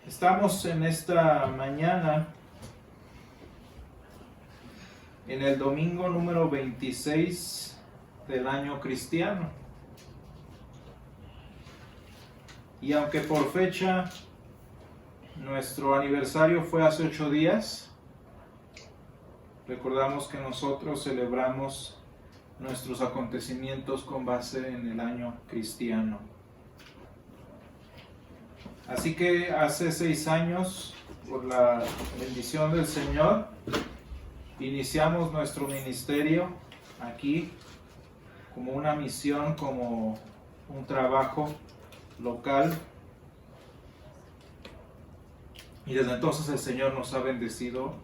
Estamos en esta mañana en el domingo número 26 del año cristiano. Y aunque por fecha nuestro aniversario fue hace 8 días, recordamos que nosotros celebramos nuestros acontecimientos con base en el año cristiano. Así que hace 6 años, por la bendición del Señor, iniciamos nuestro ministerio aquí como una misión, como un trabajo local. Y desde entonces el Señor nos ha bendecido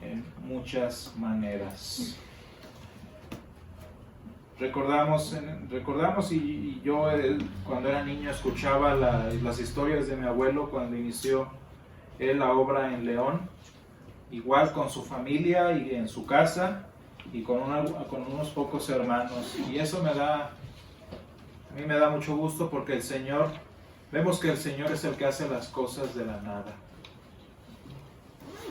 en muchas maneras. Recordamos y yo cuando era niño escuchaba las historias de mi abuelo cuando inició él la obra en León, igual con su familia y en su casa y con unos pocos hermanos, y eso a mí me da mucho gusto porque vemos que el Señor es el que hace las cosas de la nada.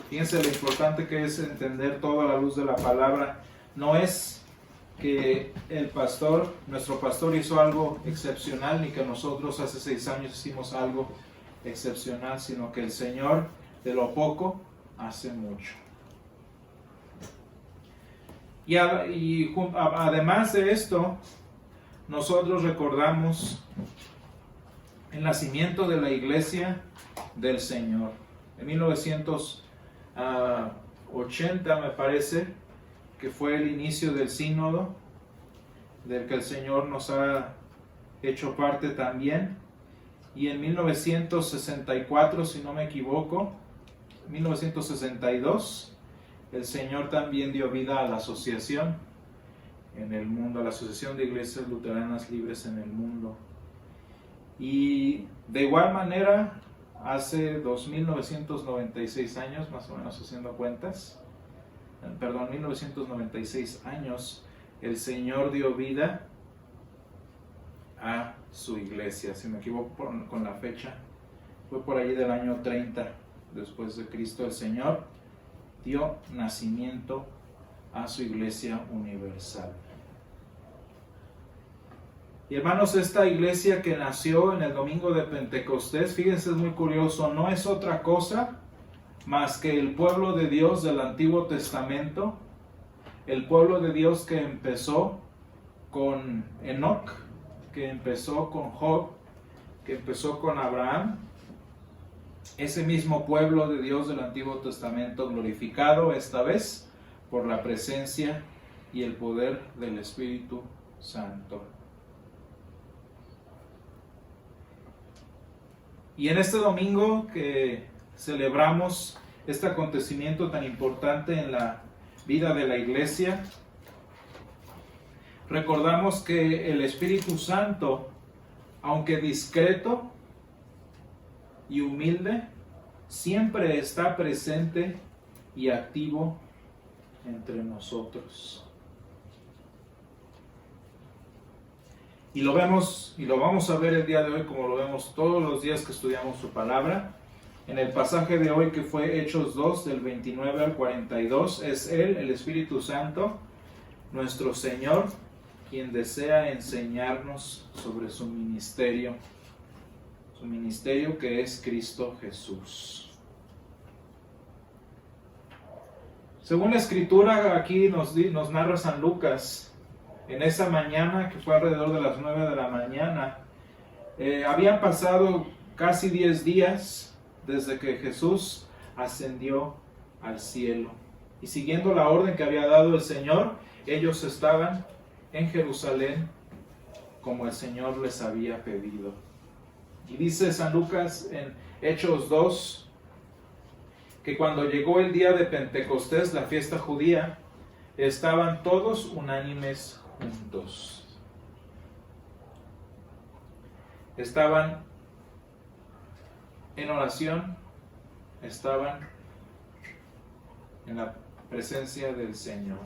Fíjense lo importante que es entender todo a la luz de la palabra. No es que nuestro pastor hizo algo excepcional, ni que nosotros hace 6 años hicimos algo excepcional, sino que el Señor de lo poco hace mucho. Y además de esto, nosotros recordamos el nacimiento de la iglesia del Señor. En 1980 me parece que fue el inicio del sínodo, del que el Señor nos ha hecho parte también. Y en 1964, si no me equivoco, 1962, el Señor también dio vida a la asociación en el mundo, a la Asociación de Iglesias Luteranas Libres en el mundo. Y de igual manera, hace 2.996 años, más o menos haciendo cuentas, 1996 años, el Señor dio vida a su iglesia. Si me equivoco con la fecha, fue por allí del año 30 después de Cristo. El Señor dio nacimiento a su iglesia universal. Y hermanos, esta iglesia que nació en el domingo de Pentecostés, fíjense, es muy curioso, no es otra cosa más que el pueblo de Dios del Antiguo Testamento, el pueblo de Dios que empezó con Enoc, que empezó con Job, que empezó con Abraham, ese mismo pueblo de Dios del Antiguo Testamento glorificado esta vez por la presencia y el poder del Espíritu Santo. Y en este domingo que celebramos este acontecimiento tan importante en la vida de la iglesia, recordamos que el Espíritu Santo, aunque discreto y humilde, siempre está presente y activo entre nosotros. Y lo vemos y lo vamos a ver el día de hoy, como lo vemos todos los días que estudiamos su palabra. En el pasaje de hoy, que fue Hechos 2, del 29 al 42, es Él, el Espíritu Santo, nuestro Señor, quien desea enseñarnos sobre su ministerio que es Cristo Jesús. Según la Escritura, aquí nos narra San Lucas, en esa mañana, que fue alrededor de las 9 de la mañana, habían pasado casi 10 días desde que Jesús ascendió al cielo. Y siguiendo la orden que había dado el Señor, ellos estaban en Jerusalén como el Señor les había pedido. Y dice San Lucas en Hechos 2, que cuando llegó el día de Pentecostés, la fiesta judía, estaban todos unánimes juntos. Estaban en oración, estaban en la presencia del Señor.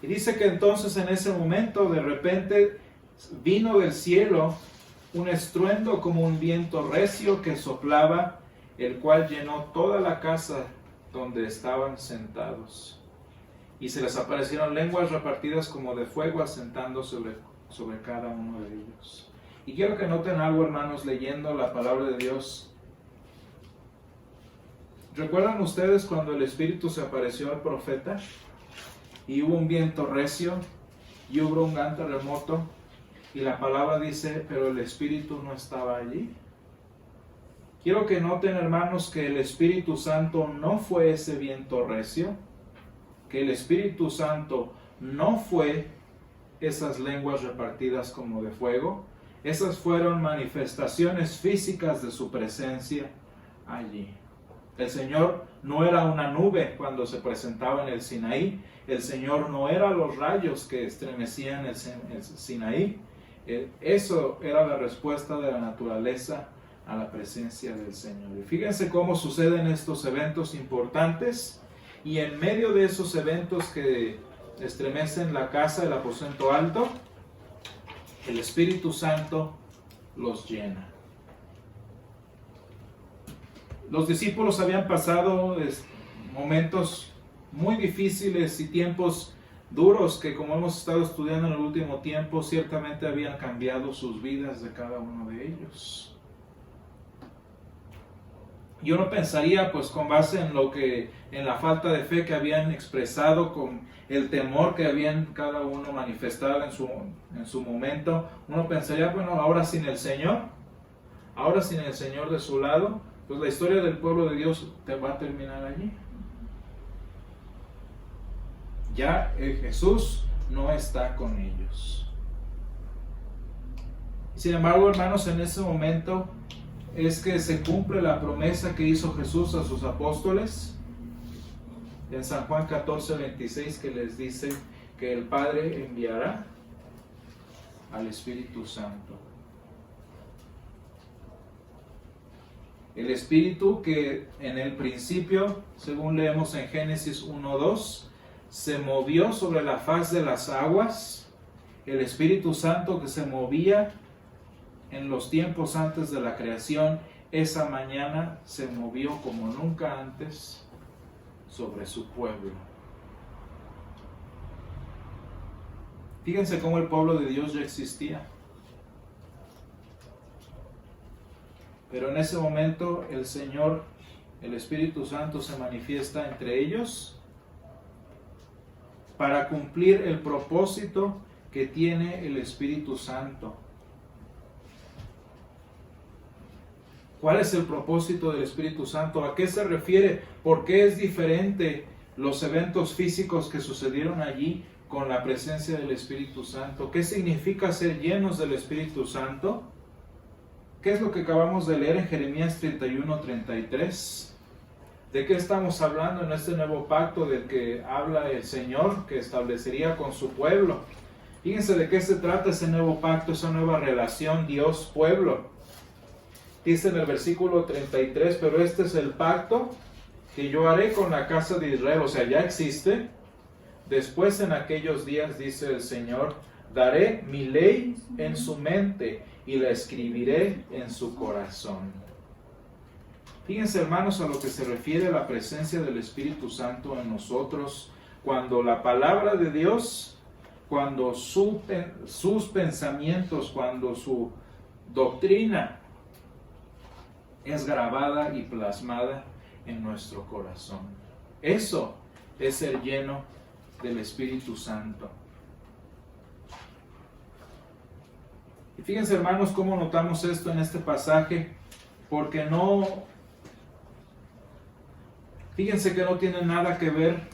Y dice que entonces en ese momento de repente vino del cielo un estruendo como un viento recio que soplaba, el cual llenó toda la casa donde estaban sentados. Y se les aparecieron lenguas repartidas como de fuego, asentando sobre cada uno de ellos. Y quiero que noten algo, hermanos, leyendo la palabra de Dios. ¿Recuerdan ustedes cuando el Espíritu se apareció al profeta? Y hubo un viento recio, y hubo un gran terremoto, y la palabra dice, pero el Espíritu no estaba allí. Quiero que noten, hermanos, que el Espíritu Santo no fue ese viento recio, que el Espíritu Santo no fue esas lenguas repartidas como de fuego. Esas fueron manifestaciones físicas de su presencia allí. El Señor no era una nube cuando se presentaba en el Sinaí. El Señor no era los rayos que estremecían el Sinaí. Eso era la respuesta de la naturaleza a la presencia del Señor. Y fíjense cómo suceden estos eventos importantes. Y en medio de esos eventos que estremecen la casa del aposento alto, el Espíritu Santo los llena. Los discípulos habían pasado momentos muy difíciles y tiempos duros que, como hemos estado estudiando en el último tiempo, ciertamente habían cambiado sus vidas de cada uno de ellos. Yo no pensaría, pues con base en la falta de fe que habían expresado, con el temor que habían cada uno manifestado en su momento, uno pensaría, bueno, ahora sin el Señor de su lado, pues la historia del pueblo de Dios te va a terminar allí. Ya Jesús no está con ellos. Sin embargo, hermanos, en ese momento es que se cumple la promesa que hizo Jesús a sus apóstoles en San Juan 14:26, que les dice que el Padre enviará al Espíritu Santo. El Espíritu que en el principio, según leemos en Génesis 1:2, se movió sobre la faz de las aguas. El Espíritu Santo que se movía en los tiempos antes de la creación, esa mañana se movió como nunca antes sobre su pueblo. Fíjense cómo el pueblo de Dios ya existía. Pero en ese momento el Señor, el Espíritu Santo, se manifiesta entre ellos para cumplir el propósito que tiene el Espíritu Santo. ¿Cuál es el propósito del Espíritu Santo? ¿A qué se refiere? ¿Por qué es diferente los eventos físicos que sucedieron allí con la presencia del Espíritu Santo? ¿Qué significa ser llenos del Espíritu Santo? ¿Qué es lo que acabamos de leer en Jeremías 31:33? ¿De qué estamos hablando en este nuevo pacto del que habla el Señor, que establecería con su pueblo? Fíjense de qué se trata ese nuevo pacto, esa nueva relación Dios-pueblo. Dice en el versículo 33, pero este es el pacto que yo haré con la casa de Israel. O sea, ya existe. Después en aquellos días, dice el Señor, daré mi ley en su mente y la escribiré en su corazón. Fíjense, hermanos, a lo que se refiere la presencia del Espíritu Santo en nosotros, cuando la palabra de Dios, cuando sus pensamientos, cuando su doctrina es grabada y plasmada en nuestro corazón. Eso es ser lleno del Espíritu Santo. Y fíjense, hermanos, cómo notamos esto en este pasaje, porque fíjense que no tiene nada que ver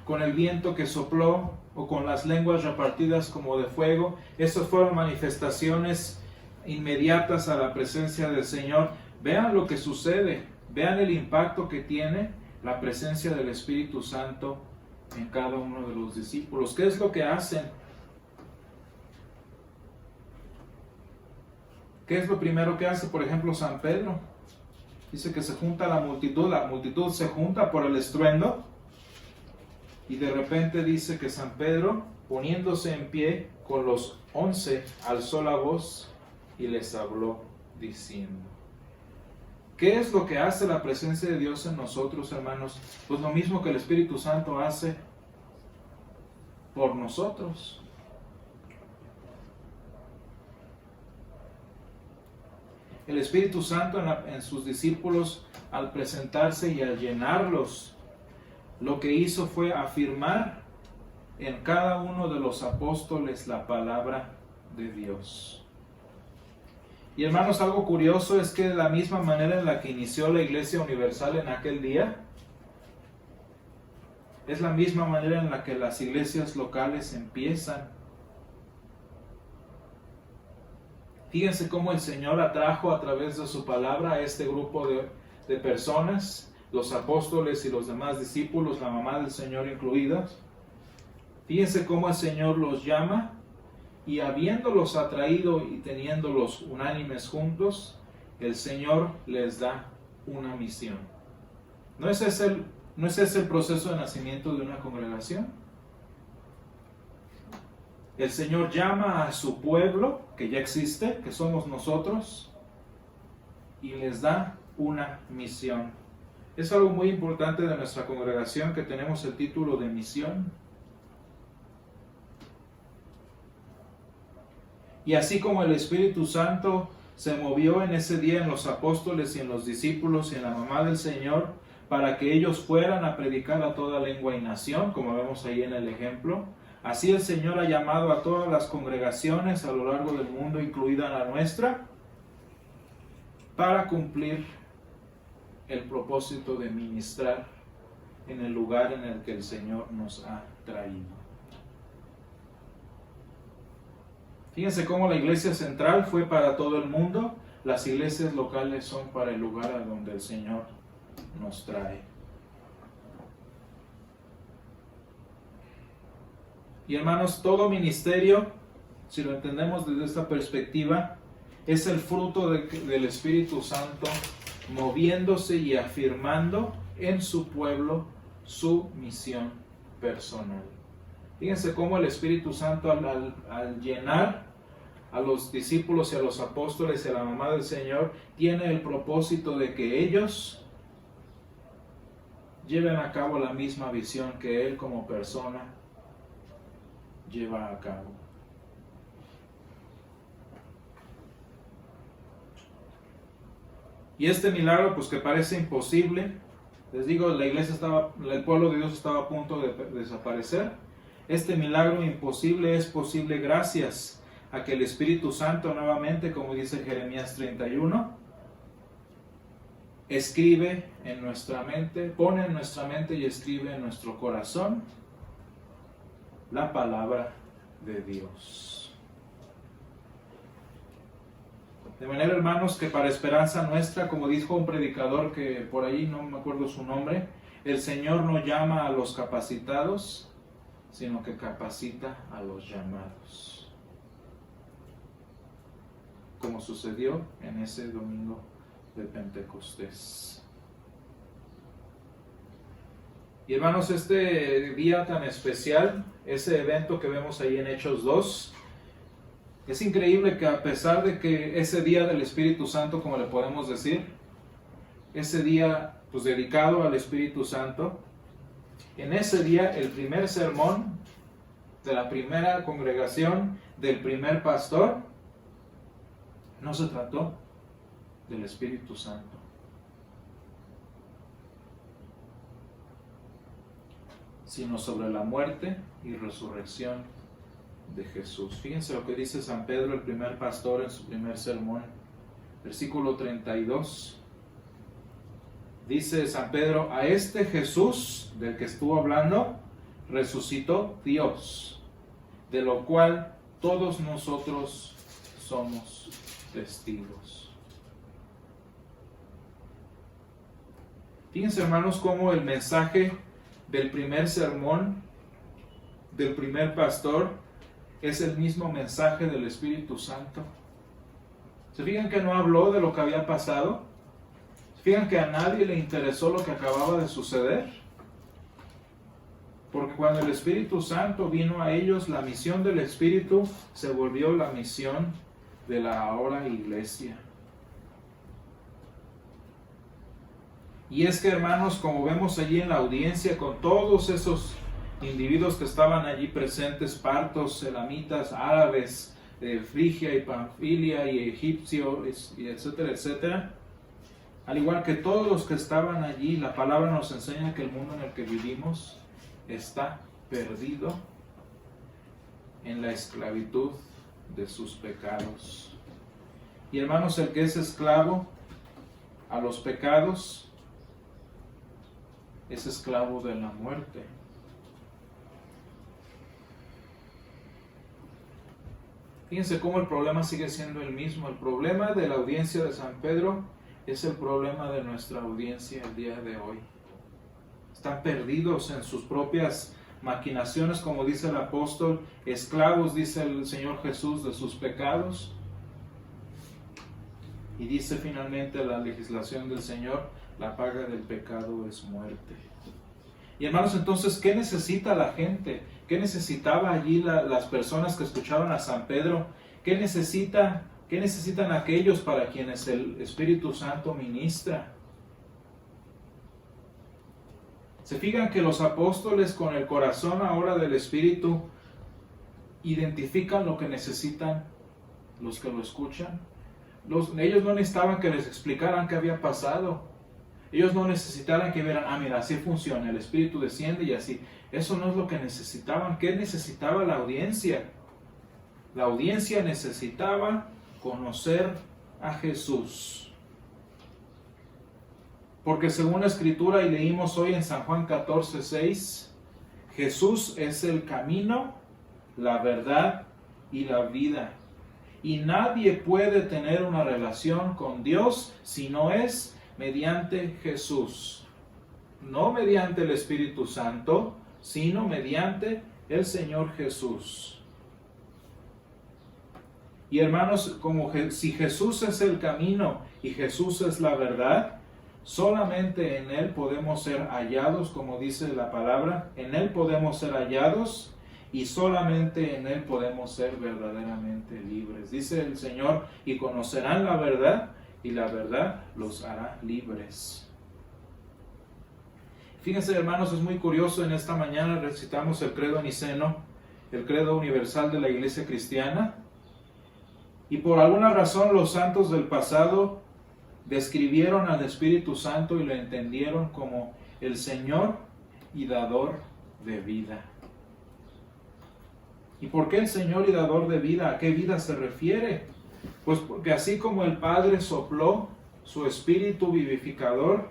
con el viento que sopló o con las lenguas repartidas como de fuego. Esas fueron manifestaciones inmediatas a la presencia del Señor. Vean lo que sucede, vean el impacto que tiene la presencia del Espíritu Santo en cada uno de los discípulos. ¿Qué es lo que hacen? ¿Qué es lo primero que hace, por ejemplo, San Pedro? Dice que se junta la multitud se junta por el estruendo, y de repente dice que San Pedro, poniéndose en pie con los 11, alzó la voz y les habló diciendo. ¿Qué es lo que hace la presencia de Dios en nosotros, hermanos? Pues lo mismo que el Espíritu Santo hace por nosotros. El Espíritu Santo en sus discípulos, al presentarse y al llenarlos, lo que hizo fue afirmar en cada uno de los apóstoles la palabra de Dios. Y hermanos, algo curioso es que de la misma manera en la que inició la Iglesia Universal en aquel día, es la misma manera en la que las iglesias locales empiezan. Fíjense cómo el Señor atrajo a través de su palabra a este grupo de personas, los apóstoles y los demás discípulos, la mamá del Señor incluidas. Fíjense cómo el Señor los llama y habiéndolos atraído y teniéndolos unánimes juntos, el Señor les da una misión. ¿No es ese el proceso de nacimiento de una congregación? El Señor llama a su pueblo, que ya existe, que somos nosotros, y les da una misión. Es algo muy importante de nuestra congregación que tenemos el título de misión. Y así como el Espíritu Santo se movió en ese día en los apóstoles y en los discípulos y en la mamá del Señor, para que ellos fueran a predicar a toda lengua y nación, como vemos ahí en el ejemplo, así el Señor ha llamado a todas las congregaciones a lo largo del mundo, incluida la nuestra, para cumplir el propósito de ministrar en el lugar en el que el Señor nos ha traído. Fíjense cómo la iglesia central fue para todo el mundo, las iglesias locales son para el lugar a donde el Señor nos trae. Y hermanos, todo ministerio, si lo entendemos desde esta perspectiva, es el fruto del Espíritu Santo moviéndose y afirmando en su pueblo su misión personal. Fíjense cómo el Espíritu Santo al llenar a los discípulos y a los apóstoles y a la mamá del Señor, tiene el propósito de que ellos lleven a cabo la misma visión que Él como persona lleva a cabo. Y este milagro, pues que parece imposible, les digo, el pueblo de Dios estaba a punto de desaparecer. Este milagro imposible es posible gracias a que el Espíritu Santo nuevamente, como dice Jeremías 31, escribe en nuestra mente, pone en nuestra mente y escribe en nuestro corazón la palabra de Dios. De manera, hermanos, que para esperanza nuestra, como dijo un predicador que por ahí no me acuerdo su nombre, el Señor no llama a los capacitados, sino que capacita a los llamados. Como sucedió en ese domingo de Pentecostés. Y hermanos, este día tan especial, ese evento que vemos ahí en Hechos 2, es increíble que a pesar de que ese día del Espíritu Santo, como le podemos decir, ese día pues dedicado al Espíritu Santo, en ese día el primer sermón de la primera congregación, del primer pastor, no se trató del Espíritu Santo. Sino sobre la muerte y resurrección de Jesús. Fíjense lo que dice San Pedro, el primer pastor, en su primer sermón. Versículo 32. Dice San Pedro: a este Jesús del que estuvo hablando, resucitó Dios, de lo cual todos nosotros somos testigos. Fíjense, hermanos, cómo el mensaje del primer sermón del primer pastor es el mismo mensaje del Espíritu Santo. ¿Se fijan que no habló de lo que había pasado? ¿Se fijan que a nadie le interesó lo que acababa de suceder? Porque cuando el Espíritu Santo vino a ellos, la misión del Espíritu se volvió la misión de la ahora iglesia. Y es que, hermanos, como vemos allí en la audiencia, con todos esos individuos que estaban allí presentes, partos, elamitas, árabes, de Frigia y Panfilia y egipcios, y etcétera, etcétera, al igual que todos los que estaban allí, la palabra nos enseña que el mundo en el que vivimos está perdido en la esclavitud de sus pecados. Y hermanos, el que es esclavo a los pecados es esclavo de la muerte. Fíjense cómo el problema sigue siendo el mismo. El problema de la audiencia de San Pedro es el problema de nuestra audiencia el día de hoy. Están perdidos en sus propias maquinaciones, como dice el apóstol, esclavos, dice el Señor Jesús, de sus pecados. Y dice finalmente la legislación del Señor, la paga del pecado es muerte. Y hermanos, entonces, ¿qué necesita la gente? ¿Qué necesitaba allí las personas que escucharon a San Pedro? ¿Qué necesitan aquellos para quienes el Espíritu Santo ministra? Se fijan que los apóstoles, con el corazón ahora del Espíritu, identifican lo que necesitan los que lo escuchan. Ellos no necesitaban que les explicaran qué había pasado. Ellos no necesitaban que vieran, mira, así funciona, el Espíritu desciende y así. Eso no es lo que necesitaban. ¿Qué necesitaba la audiencia? La audiencia necesitaba conocer a Jesús. Porque según la Escritura, y leímos hoy en San Juan 14:6, Jesús es el camino, la verdad y la vida. Y nadie puede tener una relación con Dios si no es mediante Jesús. No mediante el Espíritu Santo, sino mediante el Señor Jesús. Y hermanos, si Jesús es el camino y Jesús es la verdad, solamente en Él podemos ser hallados, como dice la palabra, en Él podemos ser hallados y solamente en Él podemos ser verdaderamente libres. Dice el Señor, y conocerán la verdad, y la verdad los hará libres. Fíjense, hermanos, es muy curioso, en esta mañana recitamos el credo niceno, el credo universal de la Iglesia cristiana, y por alguna razón los santos del pasado describieron al Espíritu Santo y lo entendieron como el Señor y dador de vida. ¿Y por qué el Señor y dador de vida? ¿A qué vida se refiere? Pues porque así como el Padre sopló su espíritu vivificador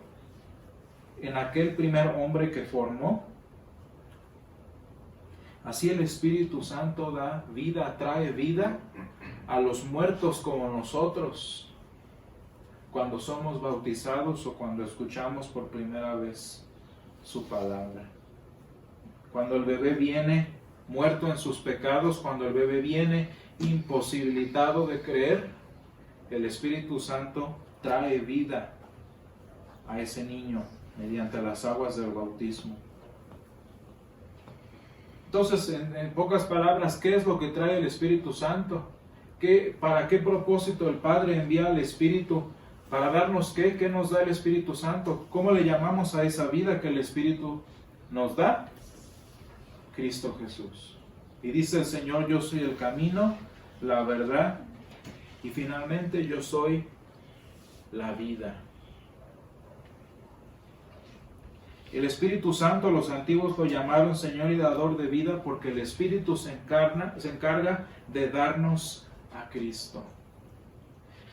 en aquel primer hombre que formó, así el Espíritu Santo da vida, trae vida a los muertos como nosotros, cuando somos bautizados o cuando escuchamos por primera vez su palabra. Cuando el bebé viene muerto en sus pecados, cuando el bebé viene imposibilitado de creer, el Espíritu Santo trae vida a ese niño mediante las aguas del bautismo. Entonces, en pocas palabras, ¿qué es lo que trae el Espíritu Santo? ¿Para qué propósito el Padre envía al Espíritu? ¿Para darnos qué? ¿Qué nos da el Espíritu Santo? ¿Cómo le llamamos a esa vida que el Espíritu nos da? Cristo Jesús. Y dice el Señor, yo soy el camino, la verdad, y finalmente yo soy la vida. El Espíritu Santo, los antiguos lo llamaron Señor y dador de vida, porque el Espíritu se encarga de darnos a Cristo.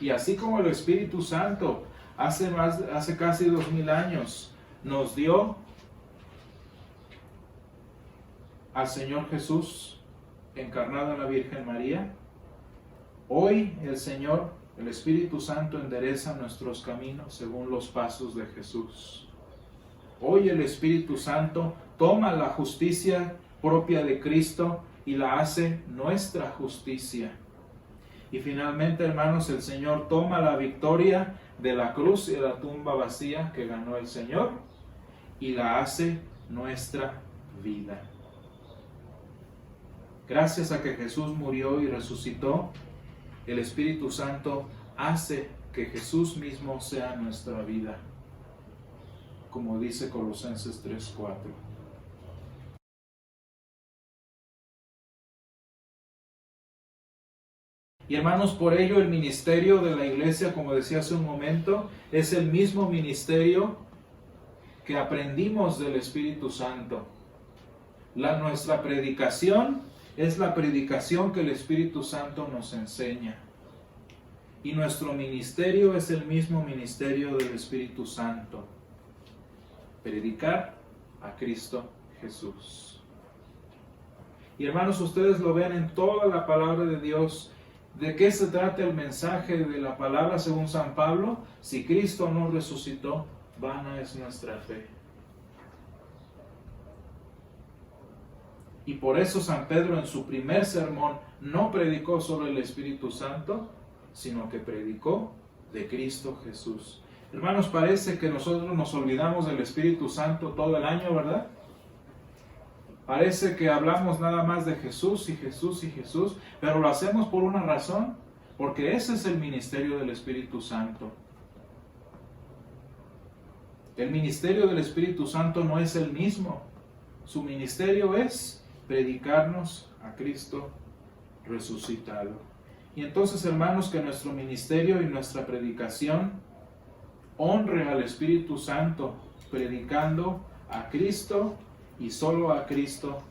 Y así como el Espíritu Santo hace casi 2000 años nos dio al Señor Jesús encarnado en la Virgen María, hoy el Señor, el Espíritu Santo, endereza nuestros caminos según los pasos de Jesús. Hoy el Espíritu Santo toma la justicia propia de Cristo y la hace nuestra justicia. Y finalmente, hermanos, el Señor toma la victoria de la cruz y de la tumba vacía que ganó el Señor y la hace nuestra vida. Gracias a que Jesús murió y resucitó, el Espíritu Santo hace que Jesús mismo sea nuestra vida, como dice Colosenses 3:4. Y hermanos, por ello el ministerio de la iglesia, como decía hace un momento, es el mismo ministerio que aprendimos del Espíritu Santo. Nuestra predicación es la predicación que el Espíritu Santo nos enseña. Y nuestro ministerio es el mismo ministerio del Espíritu Santo. Predicar a Cristo Jesús. Y hermanos, ustedes lo ven en toda la palabra de Dios. ¿De qué se trata el mensaje de la palabra según San Pablo? Si Cristo no resucitó, vana es nuestra fe. Y por eso San Pedro en su primer sermón no predicó sobre el Espíritu Santo, sino que predicó de Cristo Jesús. Hermanos, parece que nosotros nos olvidamos del Espíritu Santo todo el año, ¿verdad? Parece que hablamos nada más de Jesús y Jesús y Jesús, pero lo hacemos por una razón, porque ese es el ministerio del Espíritu Santo. El ministerio del Espíritu Santo no es el mismo. Su ministerio es predicarnos a Cristo resucitado. Y entonces, hermanos, que nuestro ministerio y nuestra predicación honre al Espíritu Santo, predicando a Cristo y solo a Cristo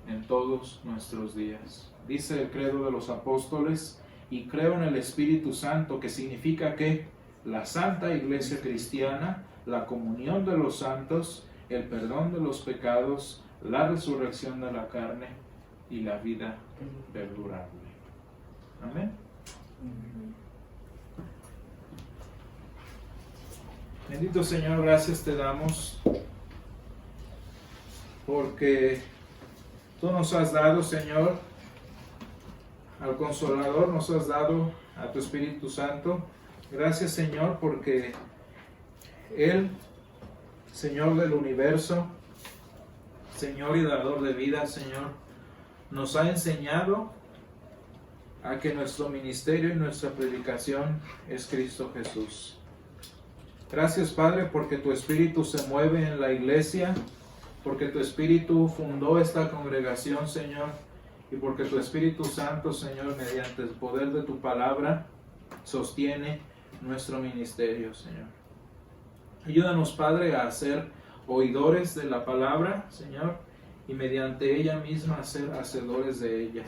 en todos nuestros días. Dice el credo de los apóstoles: y creo en el Espíritu Santo, que significa que la Santa Iglesia Cristiana, la comunión de los santos, el perdón de los pecados, la resurrección de la carne y la vida perdurable. Amén. Bendito Señor, gracias te damos porque tú nos has dado, Señor, al Consolador, nos has dado a tu Espíritu Santo. Gracias, Señor, porque Él, Señor del universo, Señor y dador de vida, Señor, nos ha enseñado a que nuestro ministerio y nuestra predicación es Cristo Jesús. Gracias, Padre, porque tu Espíritu se mueve en la iglesia, porque tu Espíritu fundó esta congregación, Señor, y porque tu Espíritu Santo, Señor, mediante el poder de tu palabra, sostiene nuestro ministerio, Señor. Ayúdanos, Padre, a ser oidores de la palabra, Señor, y mediante ella misma a ser hacedores de ella.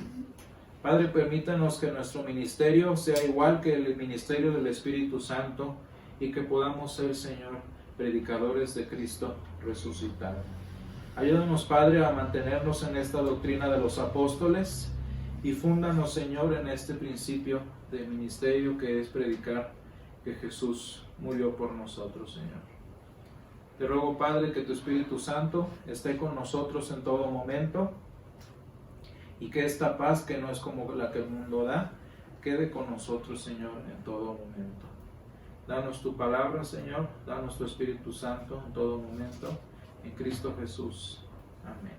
Padre, permítanos que nuestro ministerio sea igual que el ministerio del Espíritu Santo y que podamos ser, Señor, predicadores de Cristo resucitado. Ayúdanos, Padre, a mantenernos en esta doctrina de los apóstoles y fúndanos, Señor, en este principio de ministerio que es predicar que Jesús murió por nosotros, Señor. Te ruego, Padre, que tu Espíritu Santo esté con nosotros en todo momento y que esta paz, que no es como la que el mundo da, quede con nosotros, Señor, en todo momento. Danos tu palabra, Señor, danos tu Espíritu Santo en todo momento, en Cristo Jesús. Amén.